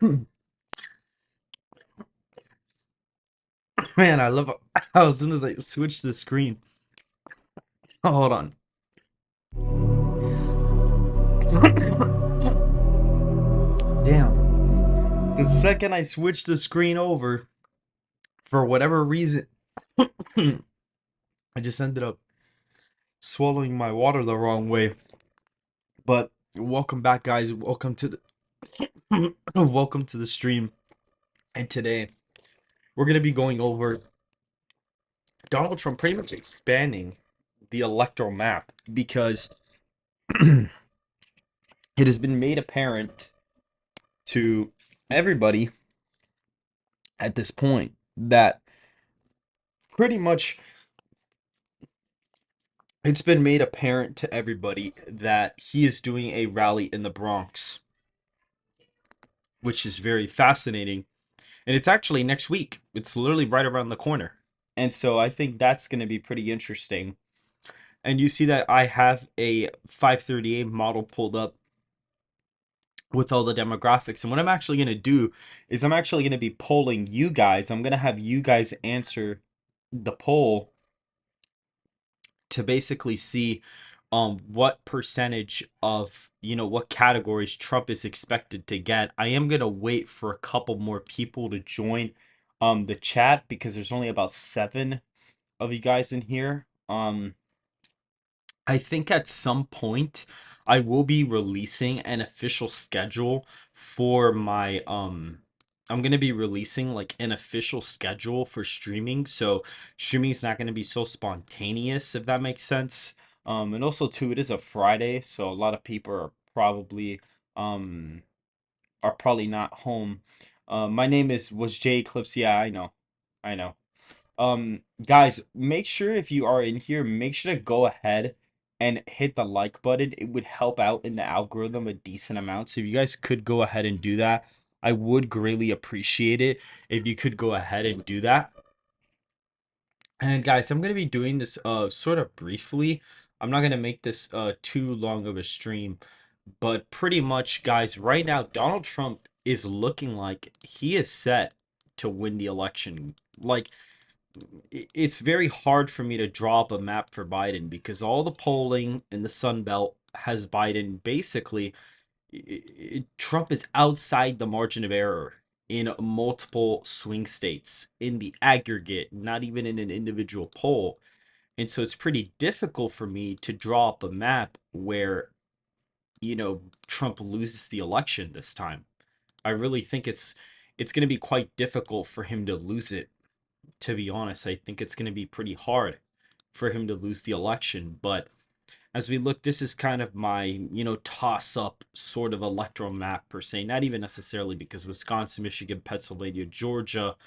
Man, I love how as soon as I switch the screen. Oh, hold on. Damn. The second I switch the screen over, for whatever reason, I just ended up swallowing my water the wrong way. But welcome back, guys. Welcome to the welcome to the stream. And today we're gonna be going over Donald Trump pretty much expanding the electoral map because it has been made apparent to everybody at this point that pretty much it's been made apparent to everybody that he is doing a rally in the Bronx, which is very fascinating. And it's actually next week. It's literally right around the corner. And so I think that's going to be pretty interesting. And you see that I have a 538 model pulled up with all the demographics. And what I'm actually going to do is I'm actually going to be polling you guys. I'm going to have you guys answer the poll to basically see what percentage of what categories Trump is expected to get. I am gonna wait for a couple more people to join the chat because there's only about 7 of you guys in here. I think at some point I will be releasing an official schedule for my I'm going to be releasing like an official schedule for streaming. So streaming is not going to be so spontaneous, if that makes sense. And also too, it is a Friday, so a lot of people um are probably not home. My name was Jay Eclipse. Yeah, I know. I know. Guys, make sure if you are in here, make sure to go ahead and hit the like button. It would help out in the algorithm a decent amount. So if you guys could go ahead and do that, I would greatly appreciate it if you could go ahead and do that. And guys, I'm going to be doing this sort of briefly. I'm not going to make this too long of a stream, but pretty much guys, right now Donald Trump is looking like he is set to win the election. Like it's very hard for me to draw up a map for Biden because all the polling in the Sun Belt has Biden basically. Trump is outside the margin of error in multiple swing states in the aggregate, not even in an individual poll. And so it's pretty difficult for me to draw up a map where, Trump loses the election this time. I really think it's going to be quite difficult for him to lose it, to be honest. I think it's going to be pretty hard for him to lose the election. But as we look, this is kind of my, toss up sort of electoral map per se. Not even necessarily because Wisconsin, Michigan, Pennsylvania, Georgia,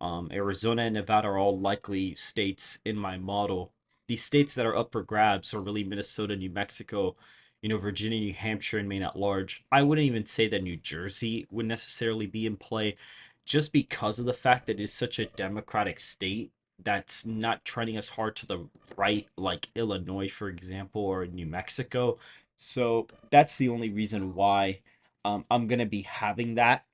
Arizona, and Nevada are all likely states in my model. The states that are up for grabs are really Minnesota, New Mexico, Virginia, New Hampshire, and Maine at large. I wouldn't even say that New Jersey would necessarily be in play just because of the fact that it's such a Democratic state that's not trending as hard to the right, like Illinois, for example, or New Mexico. So that's the only reason why I'm going to be having that.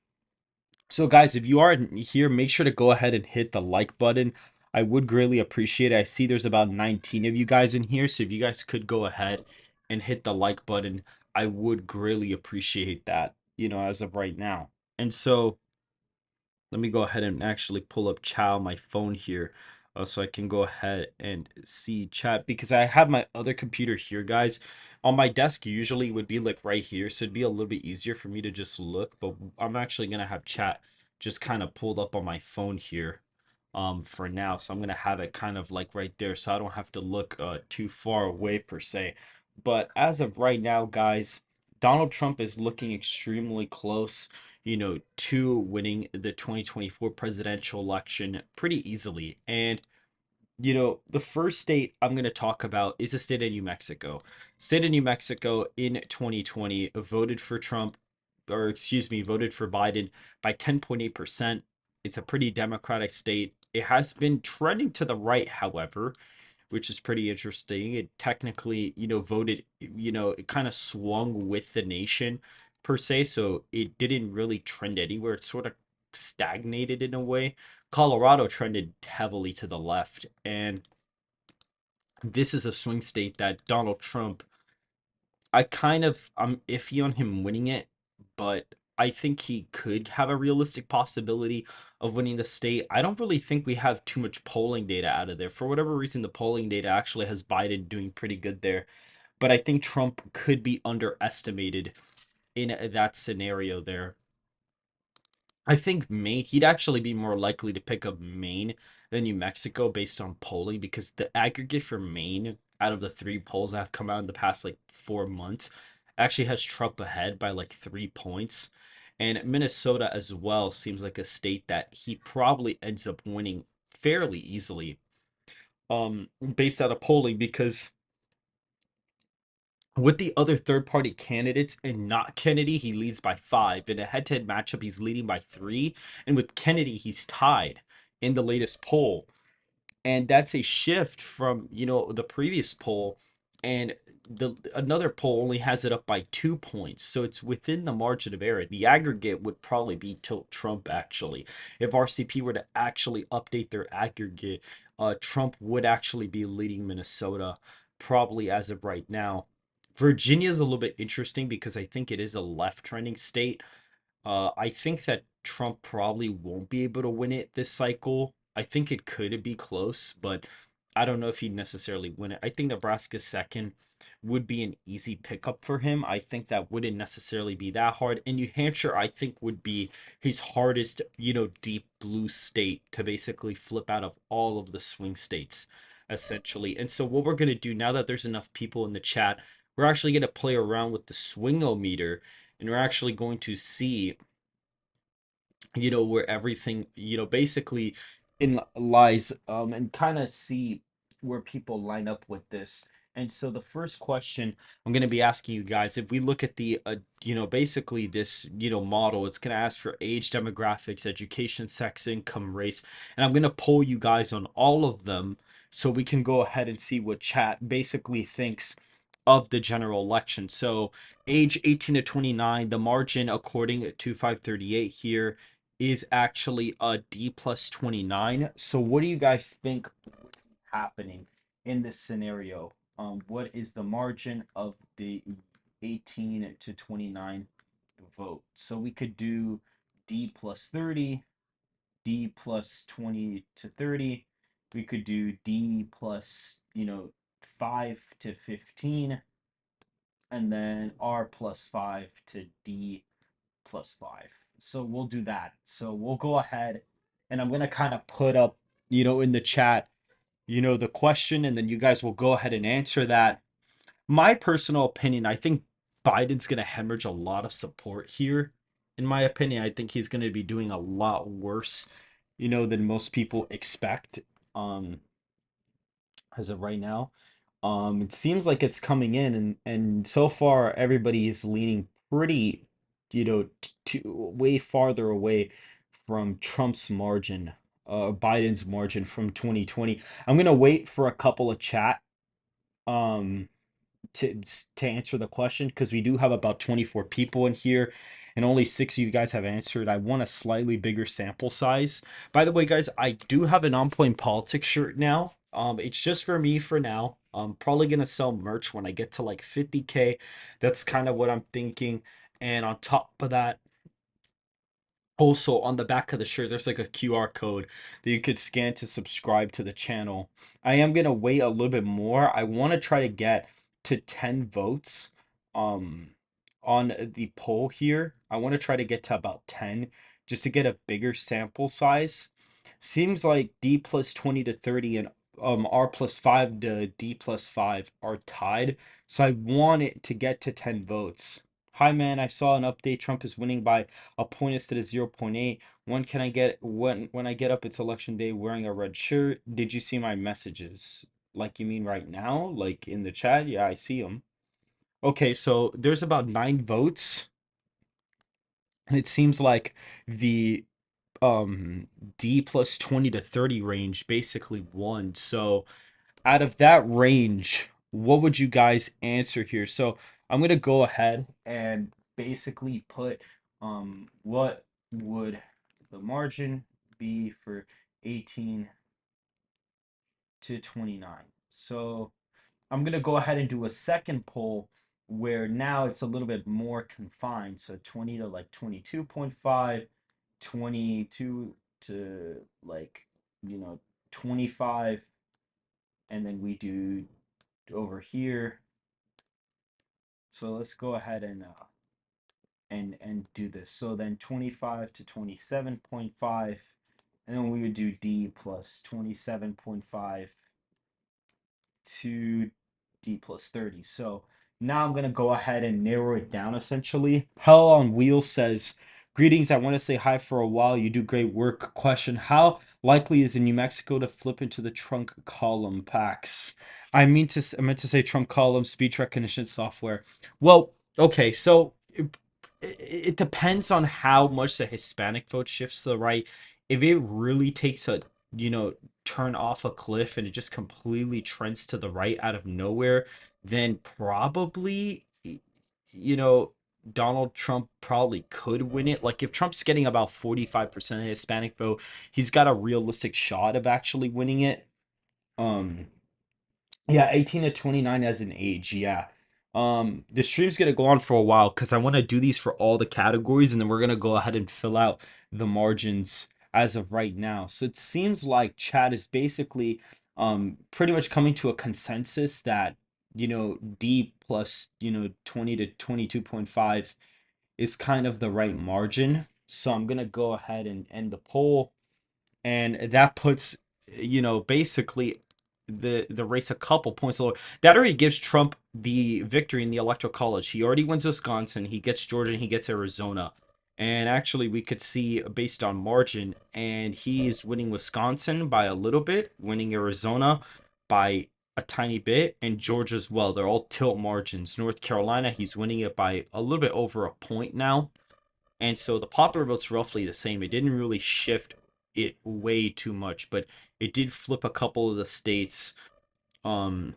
So, guys, if you are here, make sure to go ahead and hit the like button. I would greatly appreciate it. I see there's about 19 of you guys in here. So, if you guys could go ahead and hit the like button, I would greatly appreciate that, as of right now. And so, let me go ahead and actually pull up chat on my phone here so I can go ahead and see chat because I have my other computer here, guys. On my desk, usually it would be like right here, so it'd be a little bit easier for me to just look, but I'm actually gonna have chat just kind of pulled up on my phone here for now. So I'm gonna have it kind of like right there so I don't have to look too far away per se. But as of right now, guys, Donald Trump is looking extremely close, to winning the 2024 presidential election pretty easily. And, the first state I'm going to talk about is the state of New Mexico. State of New Mexico in 2020 voted for Trump, or excuse me, voted for Biden by 10.8%. It's a pretty Democratic state. It has been trending to the right, however, which is pretty interesting. It technically, voted, it kind of swung with the nation per se, so it didn't really trend anywhere. It sort of stagnated in a way. Colorado trended heavily to the left, and this is a swing state that Donald Trump, I'm iffy on him winning it, but I think he could have a realistic possibility of winning the state. I don't really think we have too much polling data out of there. For whatever reason, the polling data actually has Biden doing pretty good there. But I think Trump could be underestimated in that scenario there. I think Maine, he'd actually be more likely to pick up Maine than New Mexico based on polling, because the aggregate for Maine out of the three polls that have come out in the past like 4 months actually has Trump ahead by like 3 points. And Minnesota as well seems like a state that he probably ends up winning fairly easily, based out of polling, because with the other third party candidates and not Kennedy, he leads by 5. In a head to head matchup, he's leading by 3. And with Kennedy, he's tied in the latest poll. And that's a shift from, the previous poll. And the another poll only has it up by 2 points. So it's within the margin of error. The aggregate would probably be tilt Trump, actually. If RCP were to actually update their aggregate, Trump would actually be leading Minnesota, probably as of right now. Virginia is a little bit interesting because I think it is a left trending state. I think that Trump probably won't be able to win it this cycle. I think it could be close, but I don't know if he'd necessarily win it. I think Nebraska second would be an easy pickup for him. I think that wouldn't necessarily be that hard. And New Hampshire, I think, would be his hardest, deep blue state to basically flip out of all of the swing states, essentially. And so, what we're going to do now that there's enough people in the chat, we're actually going to play around with the swingometer, and we're actually going to see, where everything, basically in lies, and kind of see where people line up with this. And so the first question I'm going to be asking you guys, if we look at the basically this model, it's going to ask for age, demographics, education, sex, income, race, and I'm going to poll you guys on all of them so we can go ahead and see what chat basically thinks of the general election. So age 18 to 29, the margin according to 538 here is actually a D plus 29. So what do you guys think happening in this scenario? What is the margin of the 18 to 29 vote? So we could do D plus 30, D plus 20 to 30. We could do D plus, 5 to 15, and then R plus 5 to D plus 5. So we'll do that. So we'll go ahead, and I'm going to kind of put up, in the chat, the question, and then you guys will go ahead and answer that. My personal opinion, I think Biden's going to hemorrhage a lot of support here. In my opinion, I think he's going to be doing a lot worse, than most people expect, um, as of right now. It seems like it's coming in, and so far everybody is leaning pretty, way farther away from Trump's margin, Biden's margin from 2020. I'm gonna wait for a couple of chat, um, to answer the question, because we do have about 24 people in here and only 6 of you guys have answered. I want a slightly bigger sample size. By the way, guys, I do have an On Point Politics shirt now. It's just for me for now. I'm probably gonna sell merch when I get to like 50K. That's kind of what I'm thinking. And on top of that, also on the back of the shirt, there's like a QR code that you could scan to subscribe to the channel. I am gonna wait a little bit more. I want to try to get to 10 votes, um on the poll here. I want to try to get to about 10 just to get a bigger sample size. Seems like D plus 20 to 30 and R plus 5 to D plus 5 are tied. So I want it to get to 10 votes. Hi man, I saw an update. Trump is winning by a point instead of 0.8. When can I get when I get up, it's election day wearing a red shirt. Did you see my messages? Like, you mean right now? Like in the chat? Yeah, I see them. Okay, so there's about 9 votes. And it seems like the um D plus 20 to 30 range basically won. So out of that range, what would you guys answer here? So I'm gonna go ahead and basically put what would the margin be for 18 to 29. So I'm gonna go ahead and do a second poll where now it's a little bit more confined. So 20 to like 22.5, 22 to like, 25, and then we do over here. So let's go ahead and do this. So then 25 to 27.5, and then we would do D plus 27.5 to D plus 30. So now I'm going to go ahead and narrow it down essentially. Hell on Wheels says, greetings, I want to say hi for a while. You do great work. Question, how likely is in New Mexico to flip into the trunk column packs? I meant to say trunk column speech recognition software. Well, okay, so it depends on how much the Hispanic vote shifts to the right. If it really takes a, you know, turn off a cliff and it just completely trends to the right out of nowhere, then probably, you know, Donald Trump probably could win it. Like if Trump's getting about 45% of the Hispanic vote, he's got a realistic shot of actually winning it. Um, yeah, 18 to 29 as an age. Yeah. The stream's gonna go on for a while because I want to do these for all the categories, and then we're gonna go ahead and fill out the margins as of right now. So it seems like chat is basically pretty much coming to a consensus that, D plus, 20 to 22.5 is kind of the right margin. So I'm gonna go ahead and end the poll, and that puts, basically the race a couple points lower. That already gives Trump the victory in the electoral college. He already wins Wisconsin, he gets Georgia, and he gets Arizona. And actually we could see based on margin, and he's winning Wisconsin by a little bit, winning Arizona by a tiny bit, and Georgia as well. They're all tilt margins. North Carolina, he's winning it by a little bit over a point now. And so the popular vote's roughly the same. It didn't really shift it way too much, but it did flip a couple of the states. Um,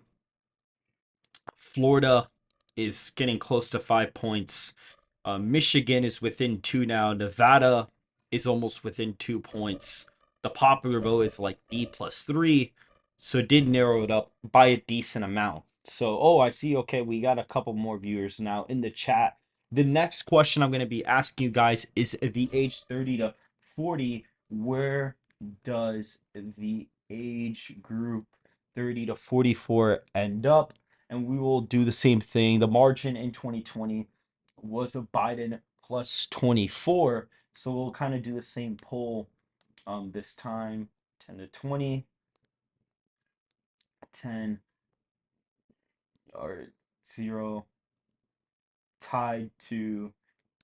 Florida is getting close to 5 points. Michigan is within two now. Nevada is almost within 2 points. The popular vote is like D plus three. So it did narrow it up by a decent amount. So, oh, I see. Okay, we got a couple more viewers now in the chat. The next question I'm going to be asking you guys is the age 30 to 40. Where does the age group 30 to 44 end up? And we will do the same thing. The margin in 2020 was a Biden plus 24. So we'll kind of do the same poll this time. 10 to 20, 10 or 0, tied to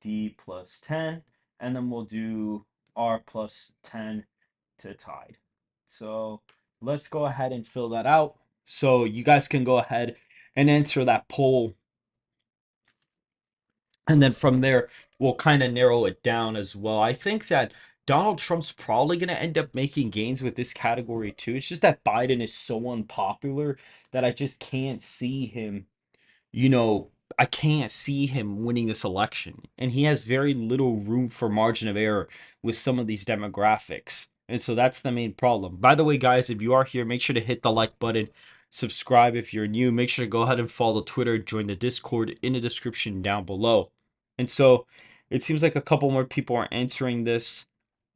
D plus 10. And then we'll do R plus 10 to tied. So let's go ahead and fill that out. So you guys can go ahead and answer that poll, and then from there we'll kind of narrow it down as well. I think that Donald Trump's probably going to end up making gains with this category too. It's just that Biden is so unpopular that I just can't see him, you know, I can't see him winning this election. And he has very little room for margin of error with some of these demographics. And so that's the main problem. By the way, guys, if you are here, make sure to hit the like button, subscribe if you're new. Make sure to go ahead and follow Twitter, join the Discord in the description down below. And so it seems like a couple more people are answering this.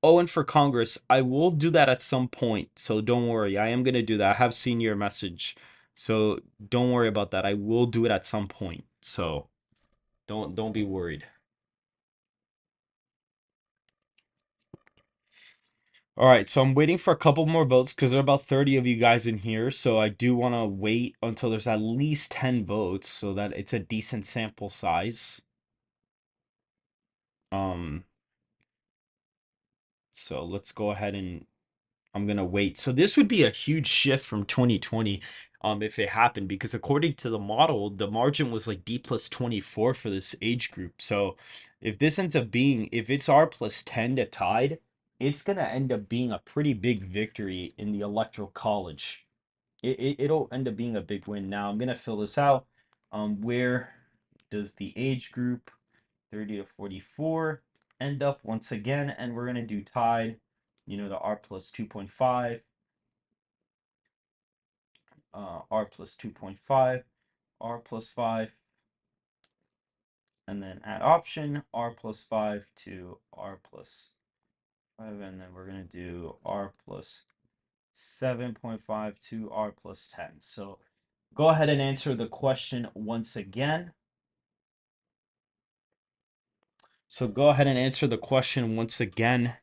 Oh, and for Congress, I will do that at some point. So don't worry. I am going to do that. I have seen your message. So don't worry about that. I will do it at some point. So don't be worried. All right, so I'm waiting for a couple more votes because there are about 30 of you guys in here. So I do want to wait until there's at least 10 votes so that it's a decent sample size. Um, so let's go ahead and I'm gonna wait. So this would be a huge shift from 2020, if it happened, because according to the model, the margin was like D plus 24 for this age group. So if this ends up being, if it's R plus 10 to tied, it's gonna end up being a pretty big victory in the electoral college. It'll end up being a big win. Now I'm gonna fill this out. Where does the age group 30 to 44 end up once again, and we're going to do tied, the r plus 2.5, r plus 2.5, r plus 5, and then add option, r plus 5 to r plus 5, and then we're going to do r plus 7.5 to r plus 10. So go ahead and answer the question once again. So go ahead and answer the question once again.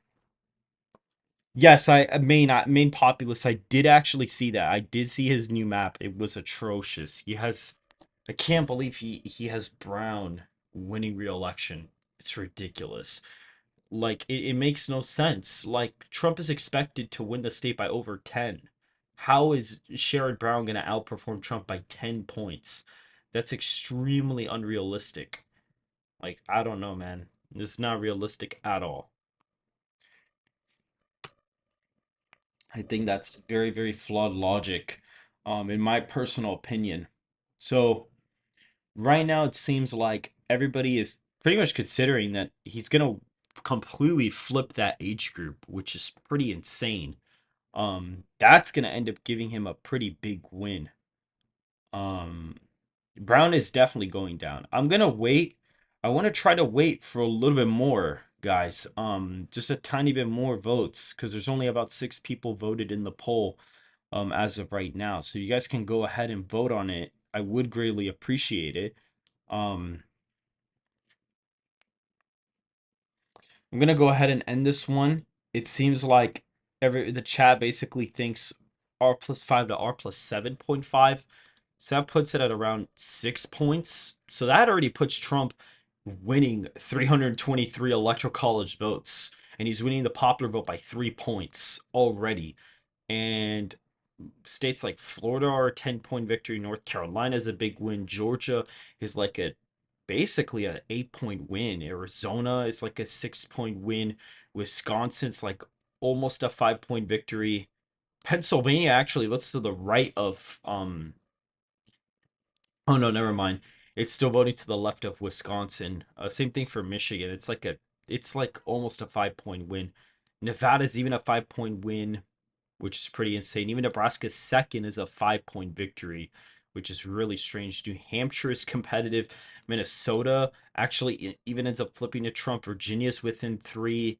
Yes, main populace. I did actually see that. I did see his new map. It was atrocious. I can't believe he has Brown winning re-election. It's ridiculous. Like it makes no sense. Like Trump is expected to win the state by over 10. How is Sherrod Brown gonna outperform Trump by 10 points? That's extremely unrealistic. Like, I don't know, man. This is not realistic at all. I think that's very, very flawed logic, in my personal opinion. So right now it seems like everybody is pretty much considering that he's gonna completely flip that age group, which is pretty insane. That's gonna end up giving him a pretty big win. Um, Brown is definitely going down. I'm gonna wait. I want to try to wait for a little bit more, guys. Just a tiny bit more votes because there's only about 6 people voted in the poll, as of right now. So you guys can go ahead and vote on it. I would greatly appreciate it. Um, I'm gonna go ahead and end this one. It seems like the chat basically thinks r plus 5 to r plus 7.5. So that puts it at around 6 points. So that already puts Trump winning 323 electoral college votes. And he's winning the popular vote by 3 points already. And states like Florida are a 10-point victory. North Carolina is a big win. Georgia is like a basically a 8-point win. Arizona is like a 6-point win. Wisconsin's like almost a 5-point victory. Pennsylvania actually looks to the right of oh no, never mind. It's still voting to the left of Wisconsin. Same thing for Michigan. It's like almost a 5-point win. Nevada's even a 5-point win, which is pretty insane. Even Nebraska's second is a 5-point victory, which is really strange. New Hampshire is competitive. Minnesota actually even ends up flipping to Trump. Virginia's within 3.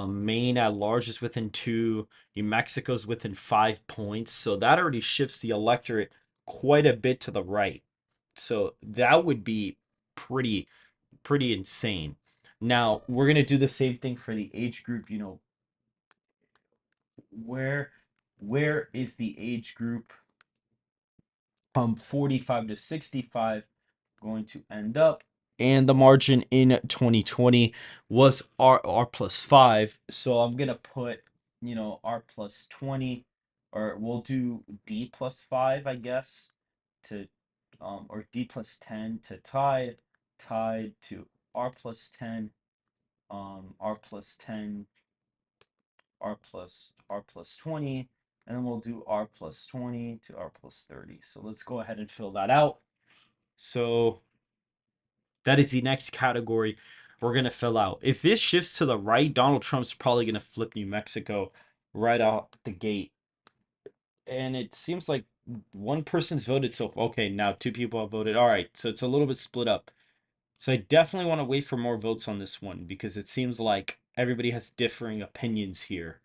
Maine at large is within 2. New Mexico's within 5 points. So that already shifts the electorate quite a bit to the right. So that would be pretty pretty insane. Now we're gonna do the same thing for the age group. Where where is the age group 45 to 65 going to end up? And the margin in 2020 was R plus 5. So I'm gonna put, R plus 20, or we'll do D plus 5, I guess, to or D plus 10 to tied to R plus 10, R plus 10, R plus 20, and then we'll do R plus 20 to R plus 30. So let's go ahead and fill that out. So that is the next category we're going to fill out. If this shifts to the right, Donald Trump's probably going to flip New Mexico right out the gate. And it seems like one person's voted, so okay, now 2 people have voted. All right, so it's a little bit split up. So I definitely want to wait for more votes on this one because it seems like everybody has differing opinions here.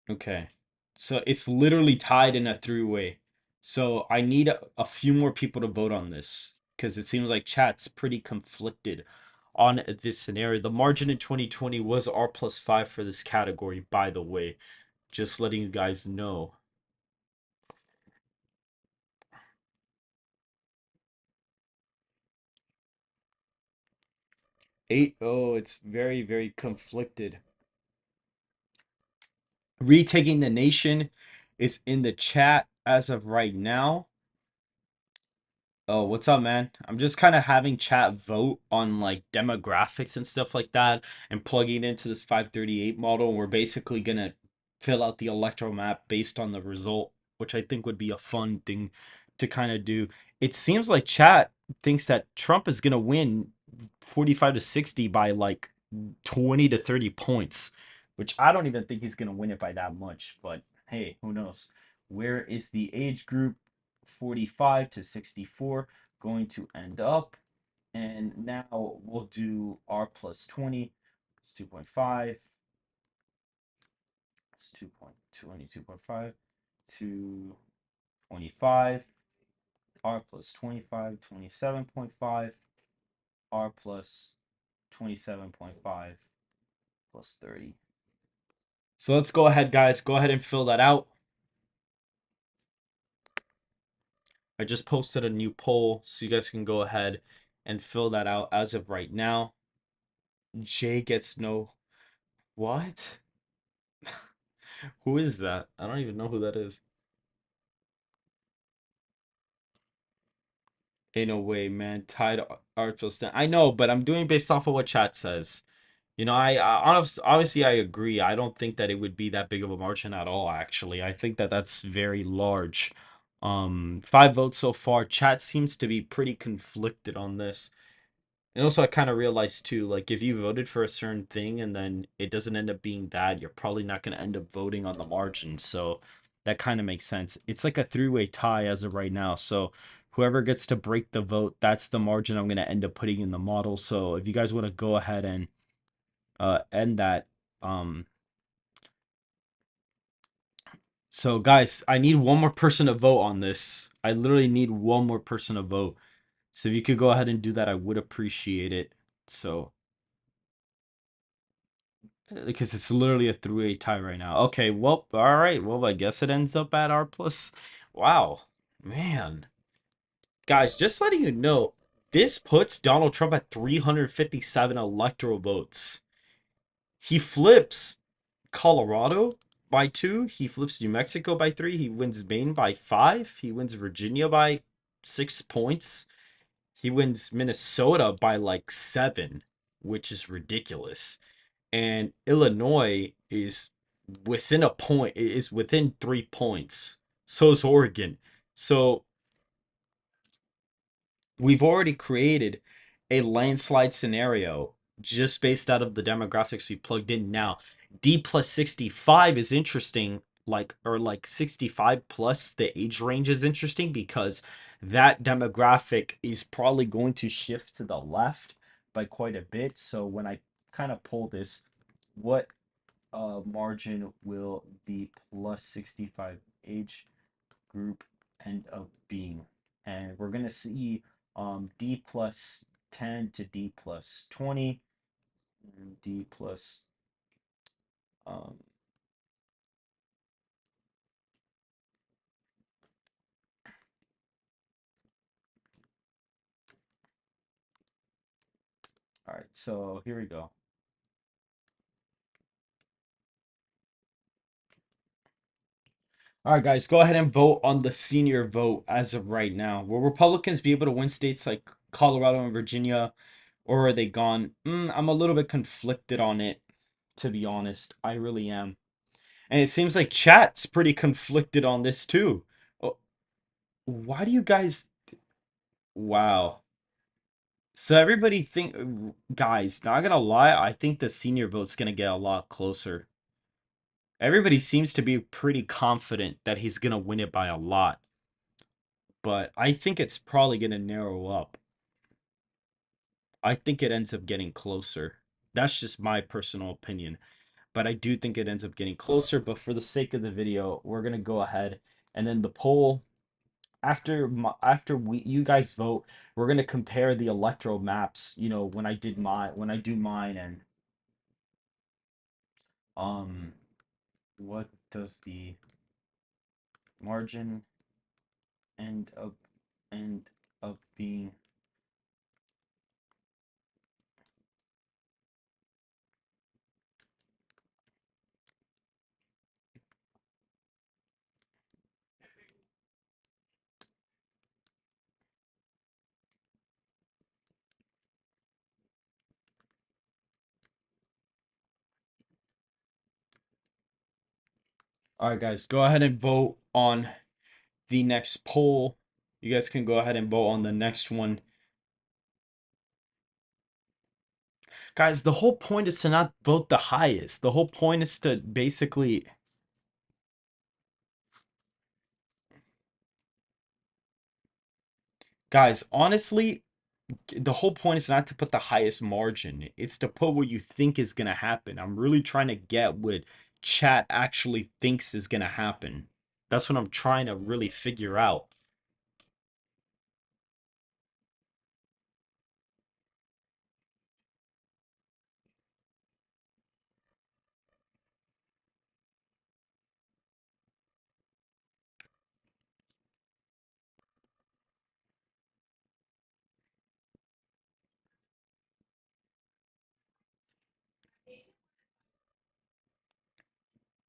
Okay. So it's literally tied in a three-way. So I need a few more people to vote on this because it seems like chat's pretty conflicted on this scenario. The margin in 2020 was R plus 5 for this category, by the way. Just letting you guys know. Eight, oh, it's very, very conflicted. Retaking the Nation is in the chat as of right now. Oh, what's up, man? I'm just kind of having chat vote on like demographics and stuff like that and plugging it into this 538 model. And we're basically gonna fill out the electoral map based on the result, which I think would be a fun thing to kind of do. It seems like chat thinks that Trump is gonna win 45 to 60 by like 20 to 30 points, which I don't even think he's gonna win it by that much. But hey, who knows? Where is the age group 45 to 64 going to end up? And now we'll do R plus 20. It's 2.5. It's 2.22.5 to 25. R plus 25, 27.5. R plus 27.5 plus 30. So let's go ahead, guys. Go ahead and fill that out. I just posted a new poll, so you guys can go ahead and fill that out as of right now. Jay gets no. What? Who is that? I don't even know who that is. Ain't no way, man. Tied art plus 10. I know, but I'm doing based off of what chat says. Obviously I agree. I don't think that it would be that big of a margin at all, actually. I think that that's very large. 5 votes so far. Chat seems to be pretty conflicted on this. And also I kind of realized too, like if you voted for a certain thing and then it doesn't end up being that, you're probably not going to end up voting on the margin. So that kind of makes sense. It's like a three-way tie as of right now. So whoever gets to break the vote, that's the margin I'm going to end up putting in the model. So if you guys want to go ahead and end that. Um, so guys, I need one more person to vote on this. I literally need one more person to vote. So if you could go ahead and do that, I would appreciate it. So because it's literally a three-way tie right now. Okay, well, all right. Well, I guess it ends up at R plus. Wow, man, guys, just letting you know, this puts Donald Trump at 357 electoral votes. He flips Colorado by 2. He flips New Mexico by 3. He wins Maine by 5. He wins Virginia by 6 points. He wins Minnesota by like 7, which is ridiculous. And Illinois is within a point, is within 3 points. So is Oregon. So we've already created a landslide scenario just based out of the demographics we plugged in. Now D plus 65 is interesting, like 65 plus, the age range is interesting because that demographic is probably going to shift to the left by quite a bit. So when I kind of pull this, what margin will the plus 65 age group end up being? And we're going to see D plus 10 to D plus 20, and D plus, um, all right, so here we go. All right, guys, go ahead and vote on the senior vote as of right now. Will Republicans be able to win states like Colorado and Virginia, or are they gone? I'm a little bit conflicted on it, to be honest. I really am. And it seems like chat's pretty conflicted on this too. Oh, why do you guys? Wow. So everybody think, guys, not gonna lie, I think the senior vote's gonna get a lot closer. Everybody seems to be pretty confident that he's gonna win it by a lot, but I think it's probably gonna narrow up. I think it ends up getting closer. That's just my personal opinion, but I do think it ends up getting closer. But for the sake of the video, we're gonna go ahead and then the poll after we you guys vote, we're gonna compare the electoral maps. When I do mine, and um, what does the margin end up end up being? All right, guys, go ahead and vote on the next poll. You guys can go ahead and vote on the next one. Guys, the whole point is to not vote the highest. The whole point is to basically. Guys, honestly, the whole point is not to put the highest margin. It's to put what you think is going to happen. I'm really trying to get what chat actually thinks is going to happen. That's what I'm trying to really figure out.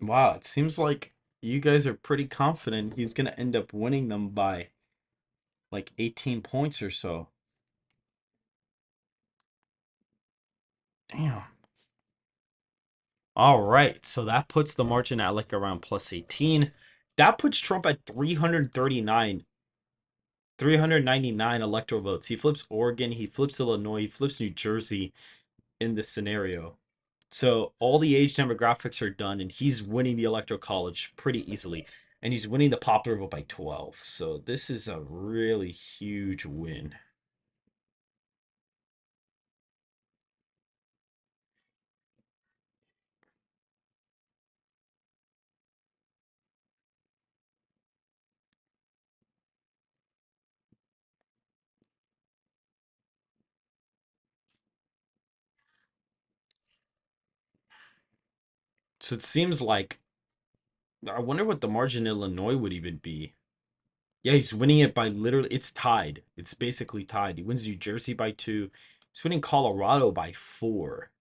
Wow, it seems like you guys are pretty confident he's going to end up winning them by like 18 points or so. Damn. All right, so that puts the margin at like around plus 18. That puts Trump at 399 electoral votes. He flips Oregon, he flips Illinois, he flips New Jersey in this scenario. So all the age demographics are done, and he's winning the electoral college pretty easily. And he's winning the popular vote by 12. So this is a really huge win. So it seems like I wonder what the margin in Illinois would even be. Yeah, he's winning it by literally, it's tied. It's basically tied. He wins New Jersey by 2. He's winning Colorado by 4.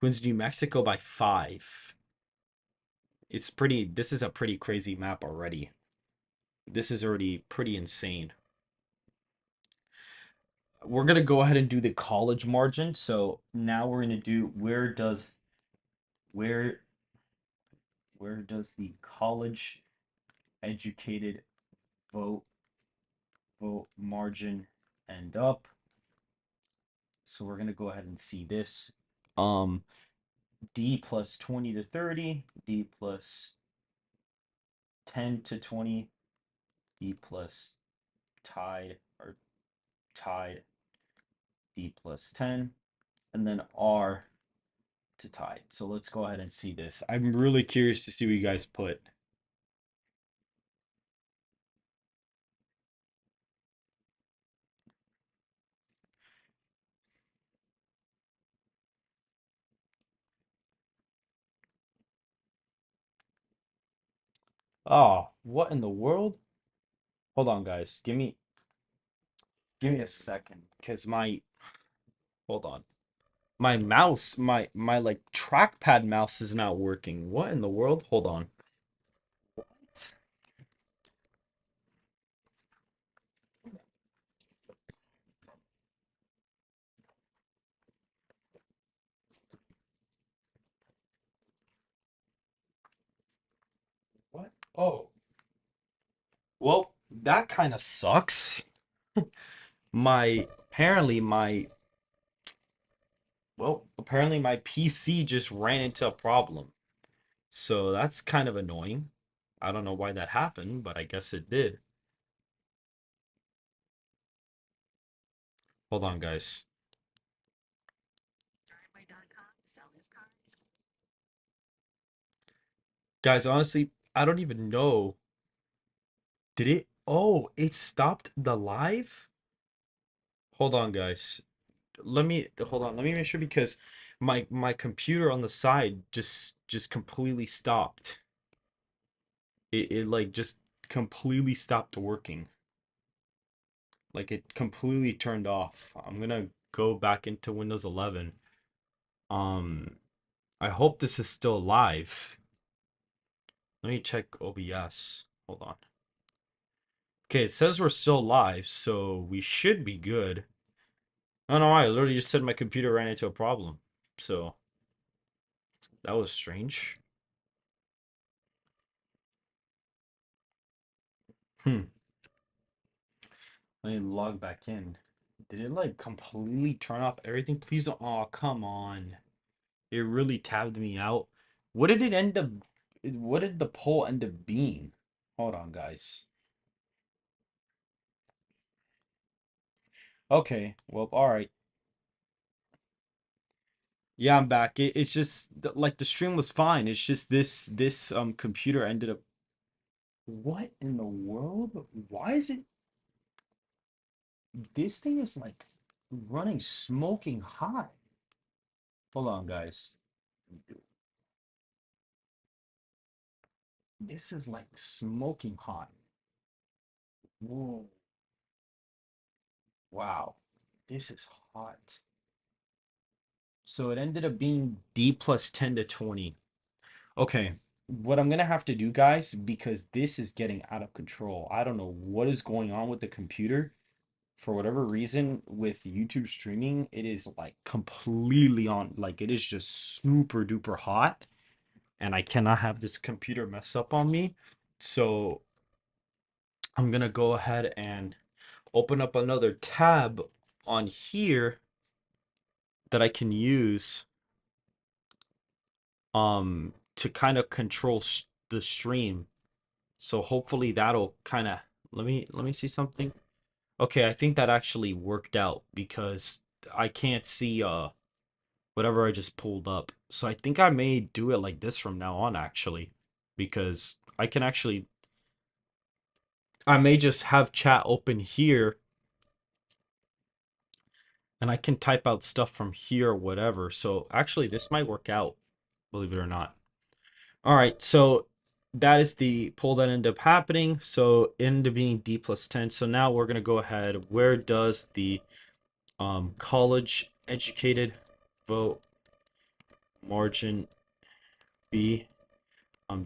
Wins New Mexico by 5. It's pretty, this is a pretty crazy map already. This is already pretty insane. We're going to go ahead and do the college margin. So now we're going to do where where does the college educated vote margin end up? So we're going to go ahead and see this. D plus 20 to 30, D plus 10 to 20, D plus tied or tied, D plus 10, and then R to tied. So let's go ahead and see this. I'm really curious to see what you guys put. Oh, what in the world? Hold on, guys. Give me a second, because my hold on. My mouse, my like trackpad mouse is not working. What in the world? Hold on. What? What? Oh. Well, that kind of sucks. My apparently my apparently my PC just ran into a problem. So that's kind of annoying. I don't know why that happened, but I guess it did. Hold on, guys. Guys, honestly, I don't even know. Did it? Oh, it stopped the live? Hold on, guys. Hold on. Let me make sure because my computer on the side just completely stopped. It like just completely stopped working. Like it completely turned off. I'm gonna go back into Windows 11. Um, I hope this is still live. Let me check OBS. Hold on. Okay, it says we're still live, so we should be good. Oh no, I literally just said my computer ran into a problem. So that was strange. Hmm. Let me log back in. Did it like completely turn off everything? Please don't. Oh, come on. It really tabbed me out. What did it end up? What did the poll end up being? Hold on, guys. Okay, well, all right. Yeah, I'm back. It's just like the stream was fine. It's just this computer ended up. What in the world? Why is it? This thing is like running smoking hot. Hold on, guys. This is like smoking hot. Whoa. Wow. This is hot. So it ended up being D plus 10 to 20. Okay. What I'm gonna have to do, guys, because this is getting out of control. I don't know what is going on with the computer. For whatever reason, with YouTube streaming, it is like completely on, like it is just super duper hot, and I cannot have this computer mess up on me. So I'm gonna go ahead and open up another tab on here that I can use to kind of control the stream. So hopefully that'll kind of let me see something. Okay, I think that actually worked out because I can't see whatever I just pulled up. So I think I may do it like this from now on actually, because I can actually I may just have chat open here and I can type out stuff from here or whatever. So actually this might work out, believe it or not. All right, so that is the poll that ended up happening. So it ended up being D plus 10. So now we're gonna go ahead. Where does the college educated vote margin be?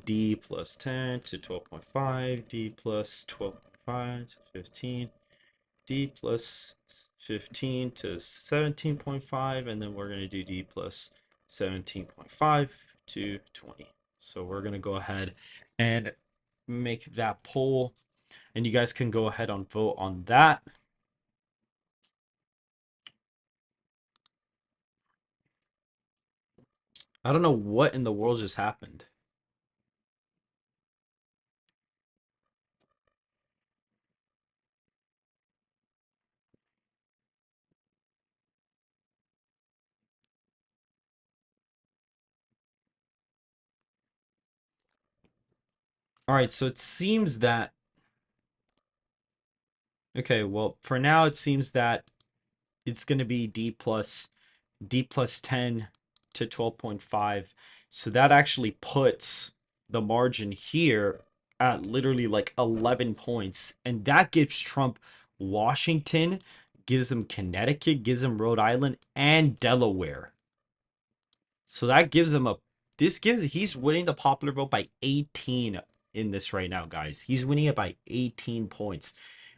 D plus 10 to 12.5, D plus 12.5 to 15, D plus 15 to 17.5, and then we're going to do D plus 17.5 to 20. So we're going to go ahead and make that poll, and you guys can go ahead and vote on that. I don't know what in the world just happened. All right, so it seems that okay, well, for now it seems that it's going to be D plus 10 to 12.5. So that actually puts the margin here at literally like 11 points. And that gives Trump Washington, gives him Connecticut, gives him Rhode Island, and Delaware. So that gives him he's winning the popular vote by 18 in this right now, guys. He's winning it by 18 points,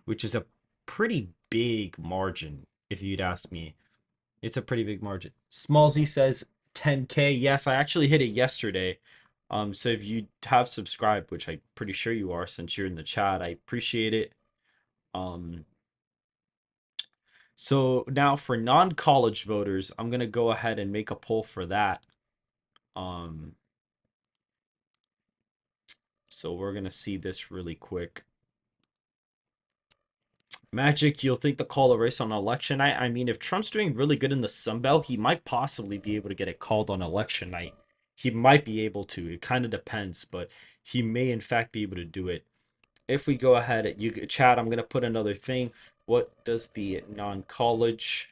which is a pretty big margin, if you'd ask me. It's a pretty big margin. Small Z says 10K. Yes, I actually hit it yesterday. So if you have subscribed, which I'm pretty sure you are since you're in the chat, I appreciate it. So now for non-college voters, I'm gonna go ahead and make a poll for that. Um, so we're gonna see this really quick. Magic, you'll think the call a race on election night. I mean, if Trump's doing really good in the Sun Belt, he might possibly be able to get it called on election night. He might be able to. It kind of depends, but he may in fact be able to do it. If we go ahead, you chat, I'm gonna put another thing. What does the non-college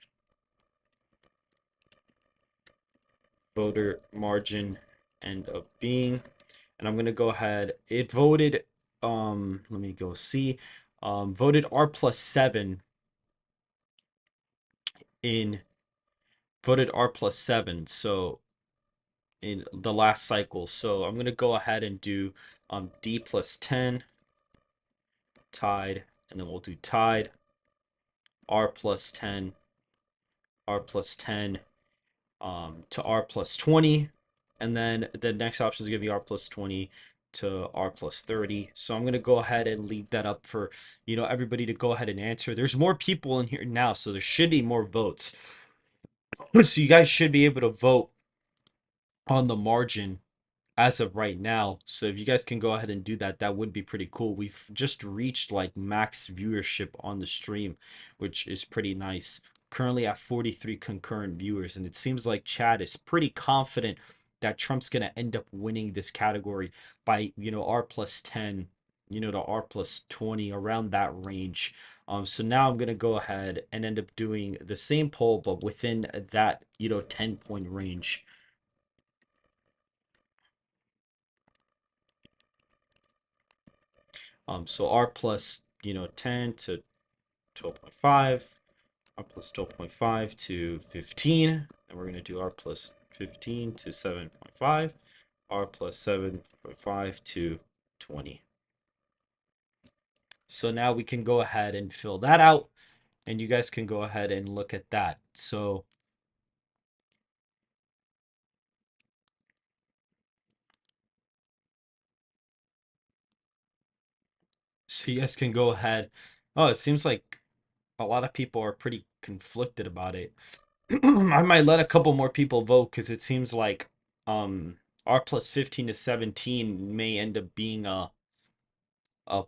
voter margin end up being? And I'm gonna go ahead. It voted. Let me go see. Voted R plus 7 in voted R plus 7. So in the last cycle. So I'm gonna go ahead and do D plus 10 tied, and then we'll do tied R plus 10 R plus 10 to R plus 20, and then the next option is gonna be R plus 20 to R plus 30. So I'm going to go ahead and leave that up for, everybody to go ahead and answer. There's more people in here now, so there should be more votes. So you guys should be able to vote on the margin as of right now. So if you guys can go ahead and do that, that would be pretty cool. We've just reached like max viewership on the stream, which is pretty nice. Currently at 43 concurrent viewers, and it seems like Chad is pretty confident that Trump's going to end up winning this category by, R plus 10, to R plus 20, around that range. So now I'm going to go ahead and end up doing the same poll, but within that, 10-point range. So R plus, 10 to 12.5, R plus 12.5 to 15, and we're going to do R plus 15 to 7.5, R plus 7.5 to 20. So now we can go ahead and fill that out, and you guys can go ahead and look at that. So you guys can go ahead. Oh, it seems like a lot of people are pretty conflicted about it. I might let a couple more people vote because it seems like um R plus 15 to 17 may end up being a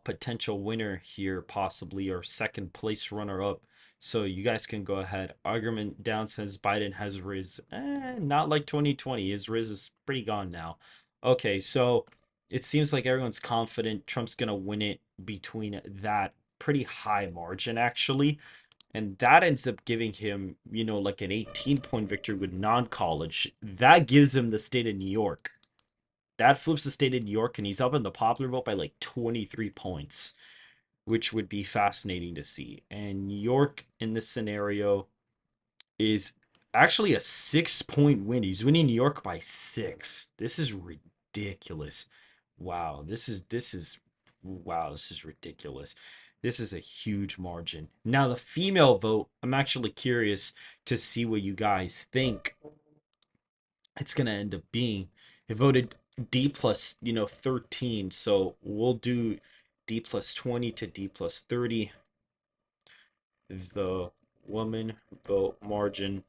potential winner here, possibly, or second place runner up. So you guys can go ahead. Argument down says Biden has Riz. Not like 2020. His Riz is pretty gone now. Okay, so it seems like everyone's confident Trump's gonna win it between that pretty high margin, actually. And that ends up giving him, like an 18-point victory with non-college. That gives him the state of New York. That flips the state of New York, and he's up in the popular vote by like 23 points, which would be fascinating to see. And New York in this scenario is actually a 6-point win. He's winning New York by 6. This is ridiculous. Wow, this is ridiculous. This is a huge margin. Now the female vote, I'm actually curious to see what you guys think it's gonna end up being. It voted D plus, 13. So we'll do D plus 20 to D plus 30. The woman vote margin.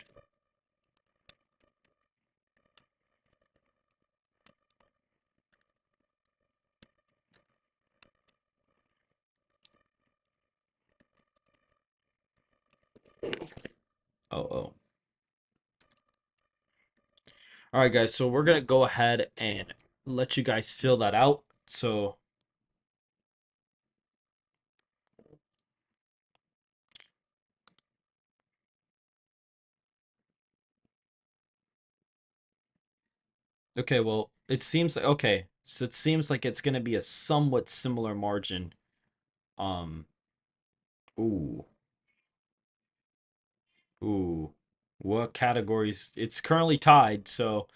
Oh, oh. All right, guys. So we're gonna go ahead and let you guys fill that out. So okay, well, it seems like okay. So it seems like it's gonna be a somewhat similar margin. Um, ooh, ooh. What categories? It's currently tied, so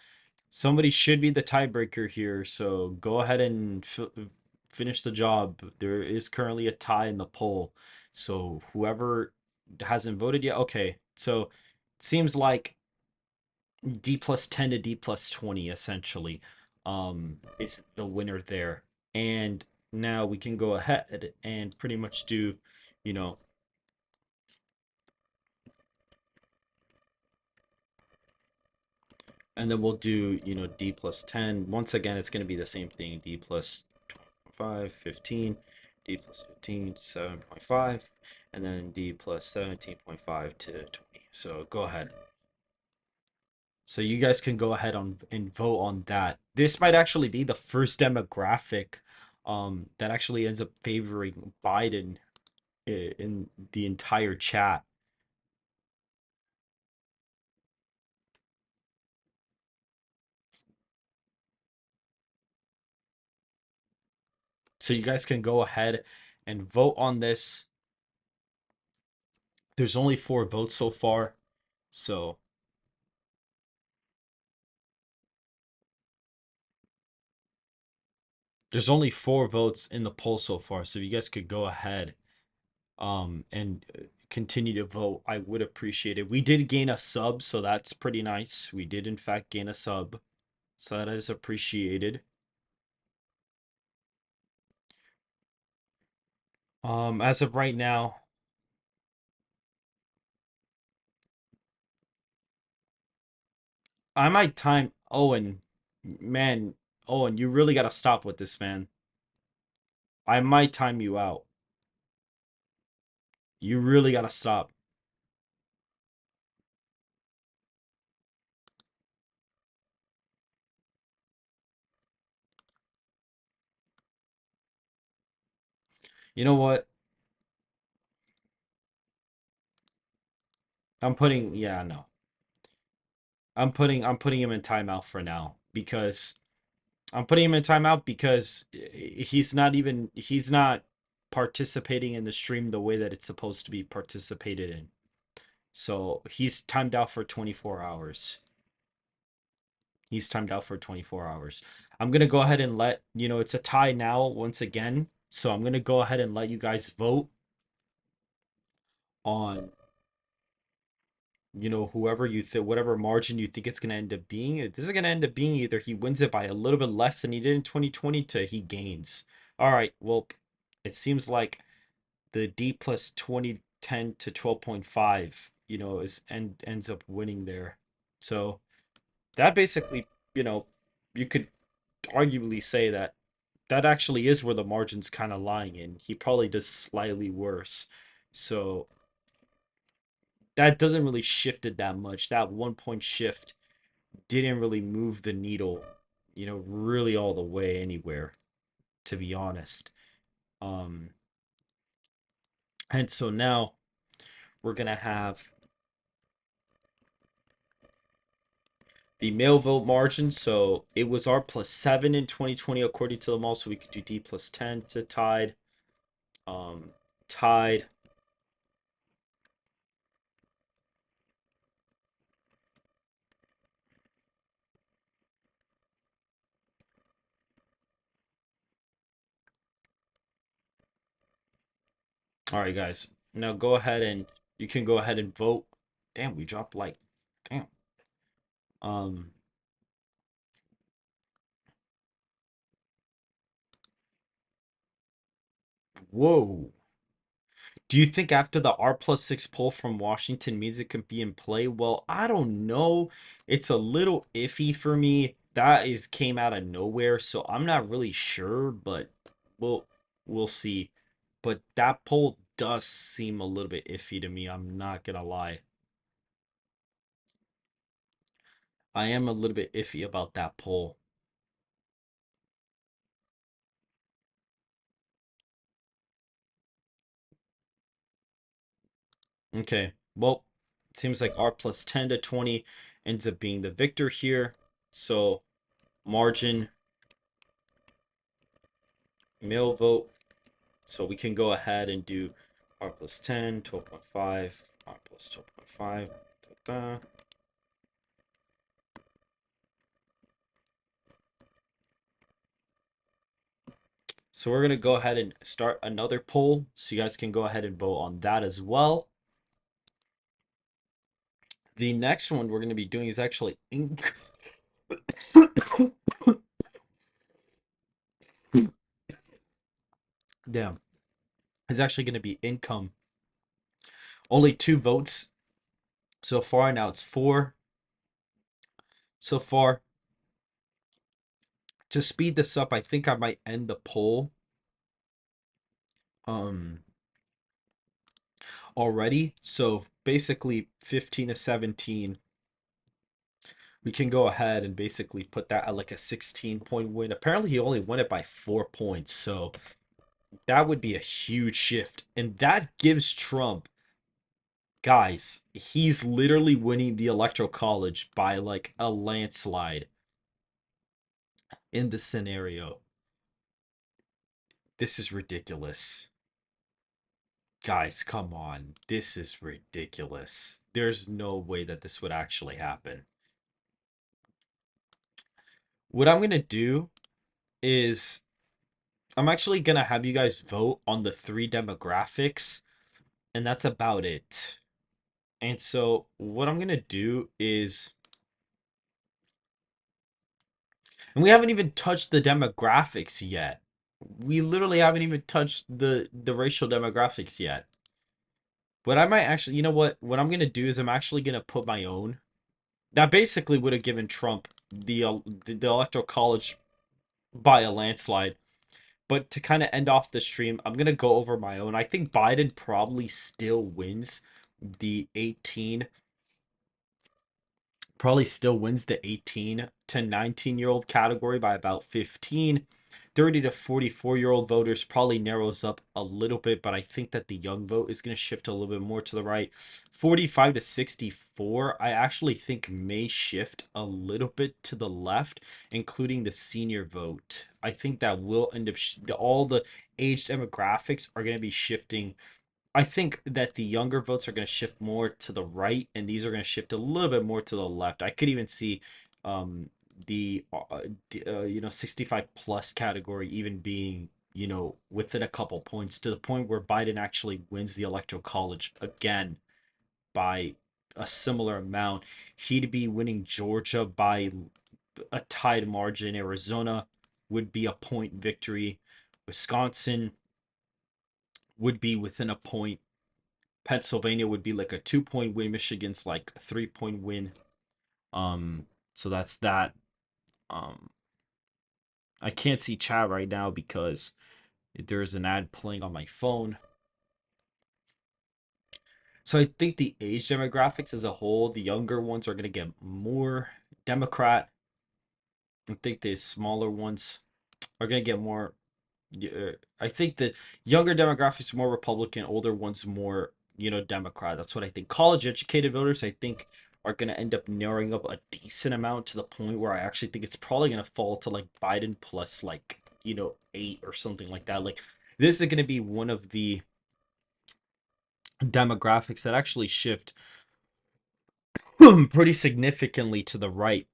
somebody should be the tiebreaker here. So go ahead and finish the job. There is currently a tie in the poll. So whoever hasn't voted yet, okay. So it seems like D plus 10 to D plus 20 essentially is the winner there. And now we can go ahead and pretty much do, you know, and then we'll do, D plus 10. Once again, it's going to be the same thing. D plus 5, 15, D plus 15, 7.5, and then D plus 17.5 to 20. So go ahead. So you guys can go ahead and vote on that. This might actually be the first demographic that actually ends up favoring Biden in the entire chat. So you guys can go ahead and vote on this. There's only 4 votes so far. So there's only 4 votes in the poll so far. So if you guys could go ahead and continue to vote, I would appreciate it. We did gain a sub, so that's pretty nice. We did in fact gain a sub, so that is appreciated. As of right now, I might time Owen. Man, Owen, you really gotta stop with this, man. I might time you out. You really gotta stop. You know what? Yeah, no. I'm putting him in timeout for now because I'm putting him in timeout because he's not participating in the stream the way that it's supposed to be participated in. So he's timed out for 24 hours. He's timed out for 24 hours. I'm gonna go ahead and it's a tie now once again. So I'm gonna go ahead and let you guys vote on whoever you think, whatever margin you think it's going to end up being. This is going to end up being either he wins it by a little bit less than he did in 2020 to he gains. All right, well, it seems like the D plus 2010 to 12.5, ends up winning there. So that basically, you know, you could arguably say that that actually is where the margin's kind of lying in. He probably does slightly worse. So that doesn't really shift it that much. That 1 point shift didn't really move the needle, really all the way anywhere, to be honest. Um, and so now we're gonna have the male vote margin. So it was R plus 7 in 2020 according to them all. So we could do D plus 10 to tied. Um, tied. All right, guys. Now go ahead and you can go ahead and vote. Damn, we dropped like, damn. Um, whoa. Do you think after the R plus 6 poll from Washington means it could be in play? Well, I don't know. It's a little iffy for me. That is came out of nowhere, so I'm not really sure, but we'll we'll see. But that poll does seem a little bit iffy to me. I'm not gonna lie. I am a little bit iffy about that poll. Okay. Well, seems like R plus 10 to 20 ends up being the victor here. So margin male vote. So we can go ahead and do r plus 10, 12.5, r plus 12.5. Da, da. So we're going to go ahead and start another poll. So you guys can go ahead and vote on that as well. The next one we're going to be doing is actually damn. It's actually going to be income. Only 2 votes so far. Now it's 4 so far. To speed this up, I think I might end the poll um already. So basically 15 to 17. We can go ahead and basically put that at like a 16-point win. Apparently he only won it by 4 points. So that would be a huge shift. And that gives Trump, guys, he's literally winning the electoral college by like a landslide in this scenario. This is ridiculous. Guys, come on. This is ridiculous. There's no way that this would actually happen. What I'm going to do is I'm actually going to have you guys vote on the 3 demographics, and that's about it. And so what I'm going to do is, and we haven't even touched the demographics yet. We literally haven't even touched the racial demographics yet. But I might actually, you know what I'm gonna do is I'm actually gonna put my own. That basically would have given Trump the electoral college by a landslide. But to kind of end off the stream, I'm gonna go over my own. I think Biden probably still wins the 18 probably still wins the 18 to 19-year-old category by about 15. 30 to 44-year-old voters probably narrows up a little bit, but I think that the young vote is going to shift a little bit more to the right. 45 to 64, I actually think may shift a little bit to the left, including the senior vote. I think that will end up all the age demographics are going to be shifting. I think that the younger votes are going to shift more to the right, and these are going to shift a little bit more to the left. I could even see um, the 65 plus category even being within a couple points to the point where Biden actually wins the electoral college again by a similar amount. He'd be winning Georgia by a tied margin. Arizona would be a point victory. Wisconsin would be within a point. Pennsylvania would be like a 2 point win. Michigan's like a 3 point win. So that's that. Um, I can't see chat right now because there's an ad playing on my phone. So I think the age demographics as a whole, the younger ones are gonna get more Democrat. I think the smaller ones are gonna get more. Yeah, I think the younger demographics are more Republican, older ones more, Democrat. That's what I think. College educated voters, I think, are going to end up narrowing up a decent amount to the point where I actually think it's probably going to fall to like Biden plus like, 8 or something like that. Like, this is going to be one of the demographics that actually shift pretty significantly to the right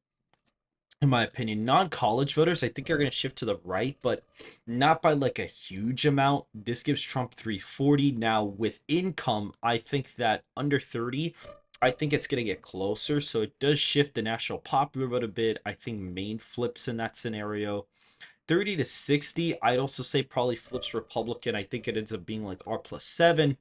in my opinion. Non-college voters, I think, are going to shift to the right, but not by like a huge amount. This gives Trump 340. Now, with income, I think that under 30, I think it's going to get closer. So it does shift the national popular vote a bit. I think Maine flips in that scenario. 30 to 60, I'd also say probably flips Republican. I think it ends up being like R plus 7.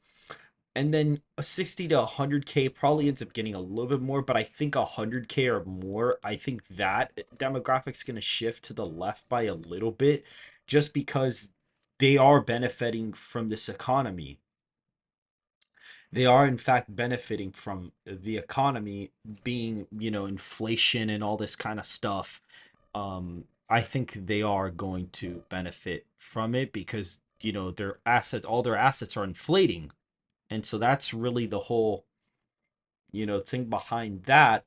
And then a 60 to 100K probably ends up getting a little bit more, but I think 100K or more, I think that demographic's going to shift to the left by a little bit just because they are benefiting from this economy. They are, in fact, benefiting from the economy being, inflation and all this kind of stuff. I think they are going to benefit from it because, their assets, all their assets are inflating. And so that's really the whole thing behind that.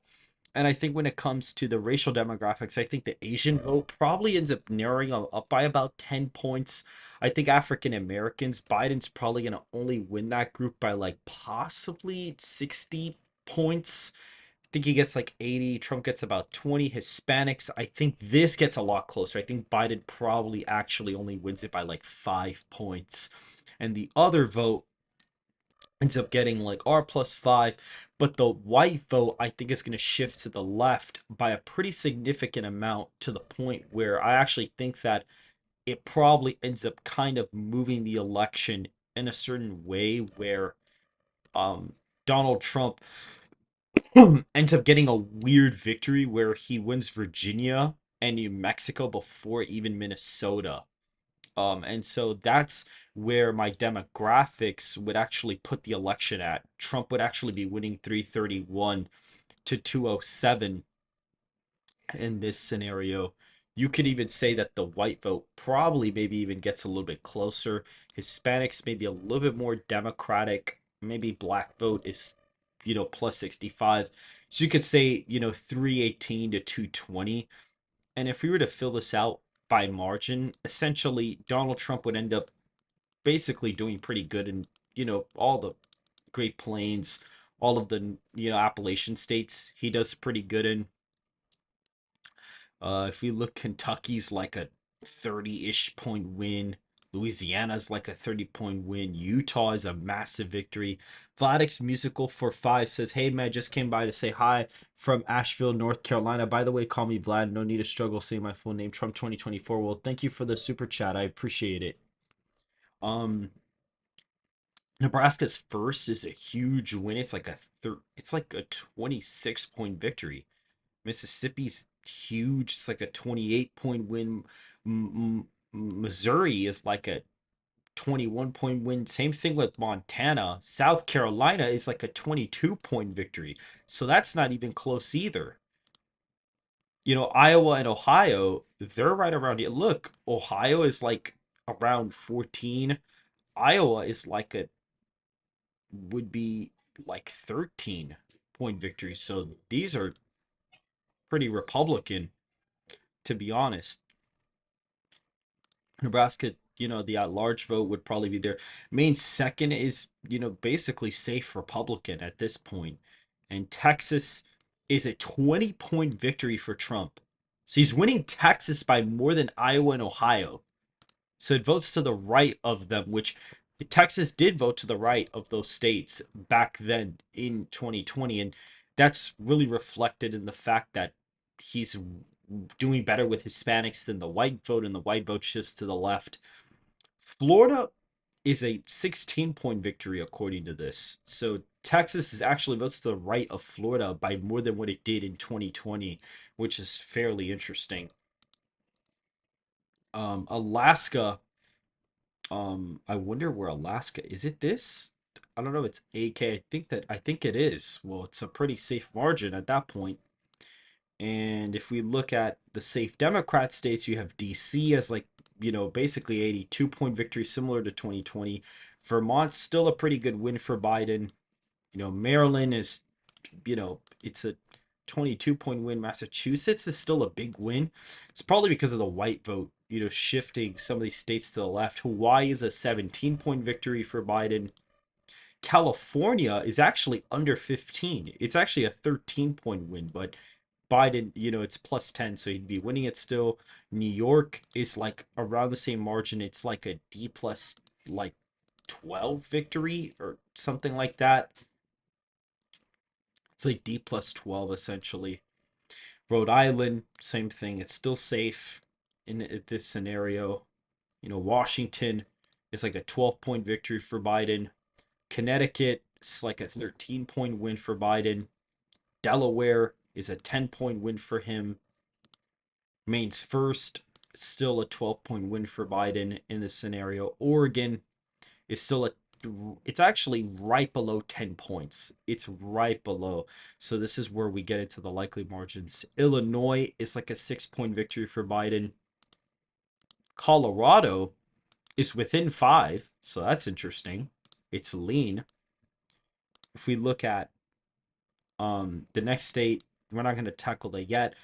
And I think when it comes to the racial demographics, I think the Asian vote probably ends up narrowing up by about 10 points. I think African Americans, Biden's probably going to only win that group by like possibly 60 points. I think he gets like 80. Trump gets about 20. Hispanics, I think this gets a lot closer. I think Biden probably actually only wins it by like 5 points. And the other vote ends up getting like R plus 5. But the white vote, I think, is going to shift to the left by a pretty significant amount to the point where I actually think that it probably ends up kind of moving the election in a certain way where Donald Trump ends up getting a weird victory where he wins Virginia and New Mexico before even Minnesota. And so that's where my demographics would actually put the election at. Trump would actually be winning 331 to 207 in this scenario. You could even say that the white vote probably maybe even gets a little bit closer. Hispanics maybe a little bit more democratic. Maybe black vote is, plus 65. So you could say, 318 to 220. And if we were to fill this out by margin, essentially Donald Trump would end up basically doing pretty good in, all the Great Plains, all of the, Appalachian states. He does pretty good in. If we look, Kentucky's like a 30-ish point win. Louisiana's like a 30-point win. Utah is a massive victory. Vladix Musical for 5 says, "Hey man, just came by to say hi from Asheville, North Carolina. By the way, call me Vlad. No need to struggle saying my full name. Trump 2024." Well, thank you for the super chat. I appreciate it. Um, Nebraska's first is a huge win. It's like a 26-point victory. Mississippi's huge. It's like a 28-point win. Missouri is like a 21-point win. Same thing with Montana. South Carolina is like a 22-point victory. So that's not even close either. Iowa and Ohio, they're right around it. Look, Ohio is like around 14. Iowa is like a would be like 13-point victory. So these are pretty Republican, to be honest. Nebraska, the at-large vote would probably be there. Maine second is, basically safe Republican at this point. And Texas is a 20-point victory for Trump. So he's winning Texas by more than Iowa and Ohio. So it votes to the right of them, which Texas did vote to the right of those states back then in 2020. And that's really reflected in the fact that he's doing better with Hispanics than the white vote, and the white vote shifts to the left. Florida is a 16-point victory according to this. So Texas is actually votes to the right of Florida by more than what it did in 2020, which is fairly interesting. Alaska, I wonder where Alaska is. It this? I don't know. It's AK. I think it is. Well, it's a pretty safe margin at that point. And if we look at the safe Democrat states, you have DC as like, basically 82-point victory, similar to 2020. Vermont's still a pretty good win for Biden. Maryland is, it's a 22-point win. Massachusetts is still a big win. It's probably because of the white vote, shifting some of these states to the left. Hawaii is a 17-point victory for Biden. California is actually under 15. It's actually a 13-point win, but Biden, it's plus 10, so he'd be winning it still. New York is like around the same margin. It's like a D plus like 12 victory or something like that. It's like D plus 12 essentially. Rhode Island, same thing. It's still safe in this scenario. Washington is like a 12-point victory for Biden. Connecticut is like a 13-point win for Biden. Delaware is a 10-point win for him. Maine's first, still a 12-point win for Biden in this scenario. Oregon is still it's actually right below 10 points. It's right below. So this is where we get into the likely margins. Illinois is like a 6-point victory for Biden. Colorado is within 5, so that's interesting. It's lean. If we look at the next state, we're not going to tackle that yet.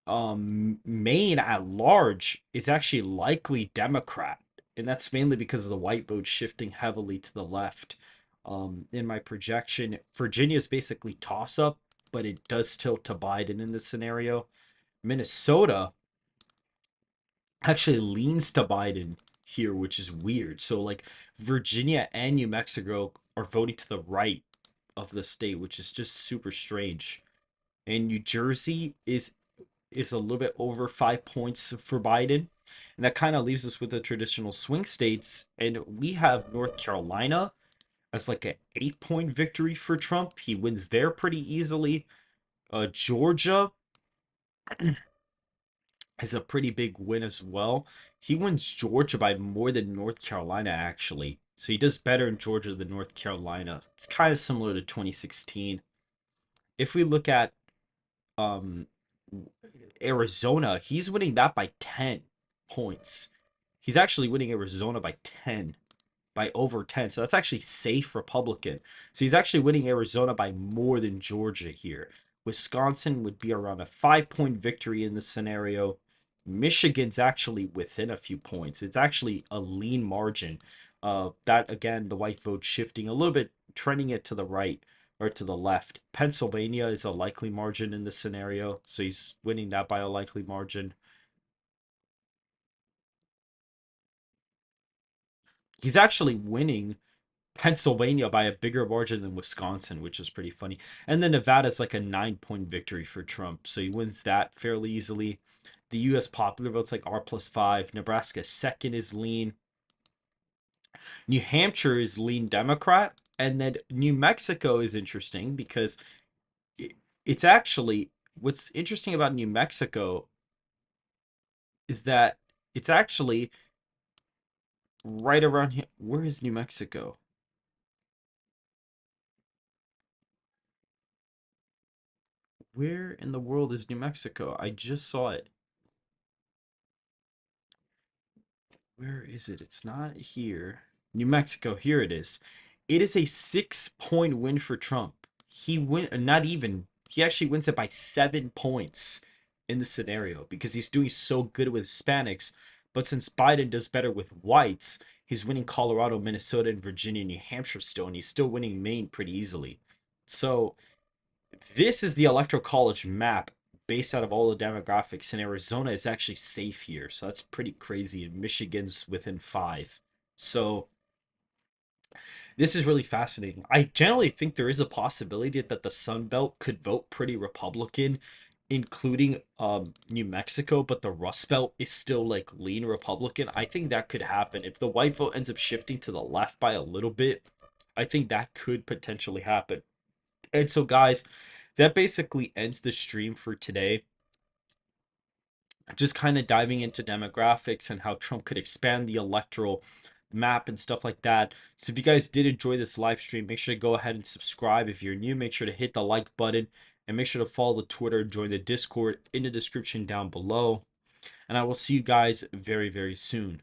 Maine at large is actually likely Democrat, and that's mainly because of the white vote shifting heavily to the left. In my projection, Virginia is basically toss up, but it does tilt to Biden in this scenario. Minnesota actually leans to Biden here, which is weird. So like Virginia and New Mexico are voting to the right of the state, which is just super strange. And New Jersey is a little bit over 5 points for Biden. And that kind of leaves us with the traditional swing states. And we have North Carolina as like an 8-point victory for Trump. He wins there pretty easily. Georgia is a pretty big win as well. He wins Georgia by more than North Carolina, actually. So he does better in Georgia than North Carolina. It's kind of similar to 2016. If we look at um Arizona, he's winning that by 10 points. He's actually winning Arizona by 10, by over 10. So that's actually safe Republican. So he's actually winning Arizona by more than Georgia here. Wisconsin would be around a 5-point victory in this scenario. Michigan's actually within a few points. It's actually a lean margin. That again, the white vote shifting a little bit, trending it to the right or to the left. Pennsylvania is a likely margin in this scenario, so he's winning that by a likely margin. He's actually winning Pennsylvania by a bigger margin than Wisconsin, which is pretty funny. And then Nevada's like a 9 point victory for Trump. So he wins that fairly easily. The US popular vote's like R plus 5. Nebraska second is lean. New Hampshire is lean Democrat. And then New Mexico is interesting because it's actually what's interesting about New Mexico is that it's actually right around here. Where is New Mexico? Where in the world is New Mexico? I just saw it. Where is it? It's not here. New Mexico, here it is. It is a 6 point win for Trump. He win not even he actually wins it by 7 points in the scenario because he's doing so good with Hispanics. But since Biden does better with whites, he's winning Colorado, Minnesota, and Virginia, New Hampshire still, and he's still winning Maine pretty easily. So this is the electoral college map based out of all the demographics, and Arizona is actually safe here. So that's pretty crazy. And Michigan's within 5. So this is really fascinating. I generally think there is a possibility that the Sun Belt could vote pretty Republican, including New Mexico, but the Rust Belt is still like lean Republican. I think that could happen. If the white vote ends up shifting to the left by a little bit, I think that could potentially happen. And so, guys, that basically ends the stream for today. Just kind of diving into demographics and how Trump could expand the electoral map and stuff like that. So, if you guys did enjoy this live stream, make sure to go ahead and subscribe. If you're new, make sure to hit the like button and make sure to follow the Twitter, join the Discord in the description down below. And I will see you guys very, very soon.